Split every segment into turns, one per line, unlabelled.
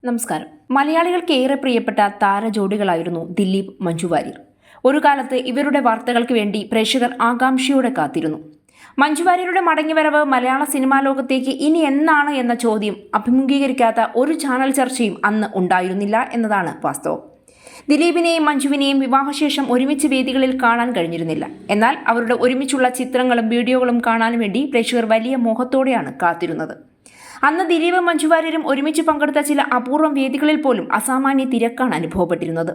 നമസ്കാരം. മലയാളികൾക്ക് ഏറെ പ്രിയപ്പെട്ട താരജോഡികളായിരുന്നു ദിലീപ്, മഞ്ജു വാര്യർ. ഒരു കാലത്ത് ഇവരുടെ വാർത്തകൾക്ക് വേണ്ടി പ്രേക്ഷകർ ആകാംക്ഷയോടെ കാത്തിരുന്നു. മഞ്ജു വാര്യരുടെ മടങ്ങിവരവ് മലയാള സിനിമാ ലോകത്തേക്ക് ഇനി എന്നാണ് എന്ന ചോദ്യം അഭിമുഖീകരിക്കാത്ത ഒരു ചാനൽ ചർച്ചയും അന്ന് ഉണ്ടായിരുന്നില്ല എന്നതാണ് വാസ്തവം. ദിലീപിനെയും മഞ്ജുവിനെയും വിവാഹശേഷം ഒരുമിച്ച് വേദികളിൽ കാണാൻ കഴിഞ്ഞിരുന്നില്ല. എന്നാൽ അവരുടെ ഒരുമിച്ചുള്ള ചിത്രങ്ങളും വീഡിയോകളും കാണാൻ വേണ്ടി പ്രേക്ഷകർ വലിയ മോഹത്തോടെയാണ് കാത്തിരുന്നത്. അന്ന് ദിലീപും മഞ്ജു വാര്യരും ഒരുമിച്ച് പങ്കെടുത്ത ചില അപൂർവം വേദികളിൽ പോലും അസാമാന്യ തിരക്കാണ് അനുഭവപ്പെട്ടിരുന്നത്.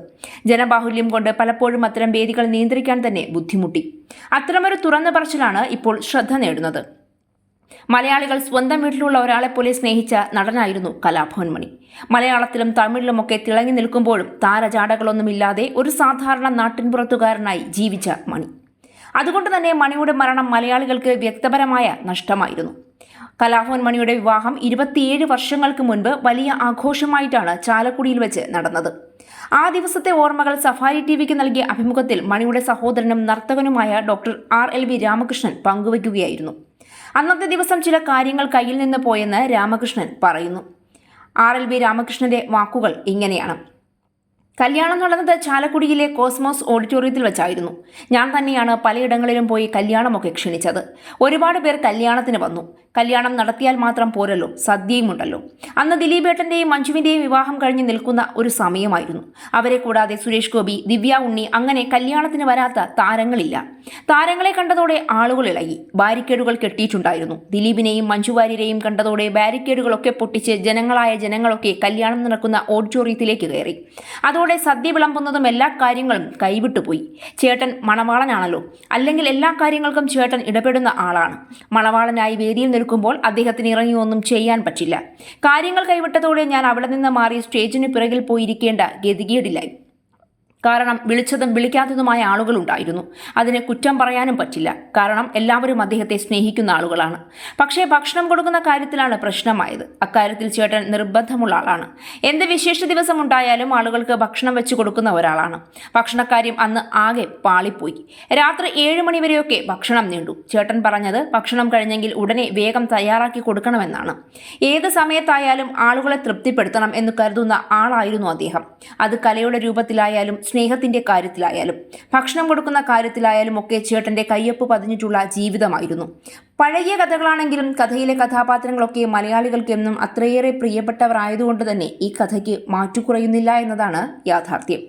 ജനബാഹുല്യം കൊണ്ട് പലപ്പോഴും അത്തരം വേദികൾ നിയന്ത്രിക്കാൻ തന്നെ ബുദ്ധിമുട്ടി. അത്തരമൊരു തുറന്ന പറച്ചിലാണ് ഇപ്പോൾ ശ്രദ്ധ നേടുന്നത്. മലയാളികൾ സ്വന്തം വീട്ടിലുള്ള ഒരാളെപ്പോലെ സ്നേഹിച്ച നടനായിരുന്നു കലാഭവൻ മണി. മലയാളത്തിലും തമിഴിലുമൊക്കെ തിളങ്ങി നിൽക്കുമ്പോഴും താരജാടകളൊന്നുമില്ലാതെ ഒരു സാധാരണ നാട്ടിൻപുറത്തുകാരനായി ജീവിച്ച മണി. അതുകൊണ്ട് തന്നെ മണിയുടെ മരണം മലയാളികൾക്ക് വ്യക്തിപരമായ നഷ്ടമായിരുന്നു. കലാഭവൻ മണിയുടെ വിവാഹം 27 വർഷങ്ങൾക്ക് മുൻപ് വലിയ ആഘോഷമായിട്ടാണ് ചാലക്കുടിയിൽ വെച്ച് നടന്നത്. ആ ദിവസത്തെ ഓർമ്മകൾ സഫാരി ടിവിക്ക് നൽകിയ അഭിമുഖത്തിൽ മണിയുടെ സഹോദരനും നർത്തകനുമായ ഡോക്ടർ RLV രാമകൃഷ്ണൻ പങ്കുവയ്ക്കുകയായിരുന്നു. അന്നത്തെ ദിവസം ചില കാര്യങ്ങൾ കയ്യിൽ നിന്ന് പോയെന്ന് രാമകൃഷ്ണൻ പറയുന്നു. RLV രാമകൃഷ്ണന്റെ വാക്കുകൾ ഇങ്ങനെയാണ്: കല്യാണം നടന്നത് ചാലക്കുടിയിലെ കോസ്മോസ് ഓഡിറ്റോറിയത്തിൽ വെച്ചായിരുന്നു. ഞാൻ തന്നെയാണ് പലയിടങ്ങളിലും പോയി കല്യാണമൊക്കെ ക്ഷണിച്ചത്. ഒരുപാട് പേർ കല്യാണത്തിന് വന്നു. കല്യാണം നടത്തിയാൽ മാത്രം പോരല്ലോ, സദ്യയും ഉണ്ടല്ലോ. അന്ന് ദിലീപേട്ടന്റെയും മഞ്ജുവിന്റെയും വിവാഹം കഴിഞ്ഞ് നിൽക്കുന്ന ഒരു സമയമായിരുന്നു. അവരെ കൂടാതെ സുരേഷ് ഗോപി, ദിവ്യ ഉണ്ണി, അങ്ങനെ കല്യാണത്തിന് വരാത്ത താരങ്ങളില്ല. താരങ്ങളെ കണ്ടതോടെ ആളുകൾ ഇളകി. ബാരിക്കേഡുകൾ കെട്ടിയിട്ടുണ്ടായിരുന്നു. ദിലീപിനെയും മഞ്ജു വാര്യരെയും കണ്ടതോടെ ബാരിക്കേഡുകളൊക്കെ പൊട്ടിച്ച് ജനങ്ങളൊക്കെ കല്യാണം നടക്കുന്ന ഓഡിറ്റോറിയത്തിലേക്ക് കയറി. അതോടെ സദ്യ വിളമ്പുന്നതും എല്ലാ കാര്യങ്ങളും കൈവിട്ടുപോയി. ചേട്ടൻ മണവാളനാണല്ലോ, അല്ലെങ്കിൽ എല്ലാ കാര്യങ്ങൾക്കും ചേട്ടൻ ഇടപെടുന്ന ആളാണ്. മണവാളനായി വേദിയിൽ നിൽക്കുമ്പോൾ അദ്ദേഹത്തിന് ഇറങ്ങിയൊന്നും ചെയ്യാൻ പറ്റില്ല. കാര്യങ്ങൾ കൈവിട്ടതോടെ ഞാൻ അവിടെ നിന്ന് മാറി സ്റ്റേജിന് പിറകിൽ പോയിരിക്കേണ്ട ഗതികേടില്ലായി. കാരണം വിളിച്ചതും വിളിക്കാത്തതുമായ ആളുകളുണ്ടായിരുന്നു. അതിന് കുറ്റം പറയാനും പറ്റില്ല. കാരണം എല്ലാവരും അദ്ദേഹത്തെ സ്നേഹിക്കുന്ന ആളുകളാണ്. പക്ഷേ ഭക്ഷണം കൊടുക്കുന്ന കാര്യത്തിലാണ് പ്രശ്നമായത്. അക്കാര്യത്തിൽ ചേട്ടൻ നിർബന്ധമുള്ള ആളാണ്. എന്ത് വിശേഷ ദിവസം ഉണ്ടായാലും ആളുകൾക്ക് ഭക്ഷണം വെച്ച് കൊടുക്കുന്ന ഒരാളാണ്. ഭക്ഷണക്കാര്യം അന്ന് ആകെ പാളിപ്പോയി. രാത്രി 7 മണി വരെയൊക്കെ ഭക്ഷണം നീണ്ടു. ചേട്ടൻ പറഞ്ഞത് ഭക്ഷണം കഴിഞ്ഞെങ്കിൽ ഉടനെ വേഗം തയ്യാറാക്കി കൊടുക്കണമെന്നാണ്. ഏത് സമയത്തായാലും ആളുകളെ തൃപ്തിപ്പെടുത്തണം എന്ന് കരുതുന്ന ആളായിരുന്നു അദ്ദേഹം. അത് കലയുടെ രൂപത്തിലായാലും സ്നേഹത്തിന്റെ കാര്യത്തിലായാലും ഭക്ഷണം കൊടുക്കുന്ന കാര്യത്തിലായാലും ഒക്കെ ചേട്ടന്റെ കയ്യൊപ്പ് പതിഞ്ഞിട്ടുള്ള ജീവിതമായിരുന്നു. പഴകിയ കഥകളാണെങ്കിലും കഥയിലെ കഥാപാത്രങ്ങളൊക്കെ മലയാളികൾക്ക് എന്നും അത്രയേറെ പ്രിയപ്പെട്ടവർ ആയതുകൊണ്ട് തന്നെ ഈ കഥയ്ക്ക് മാറ്റുകുറയുന്നില്ല എന്നതാണ് യാഥാർത്ഥ്യം.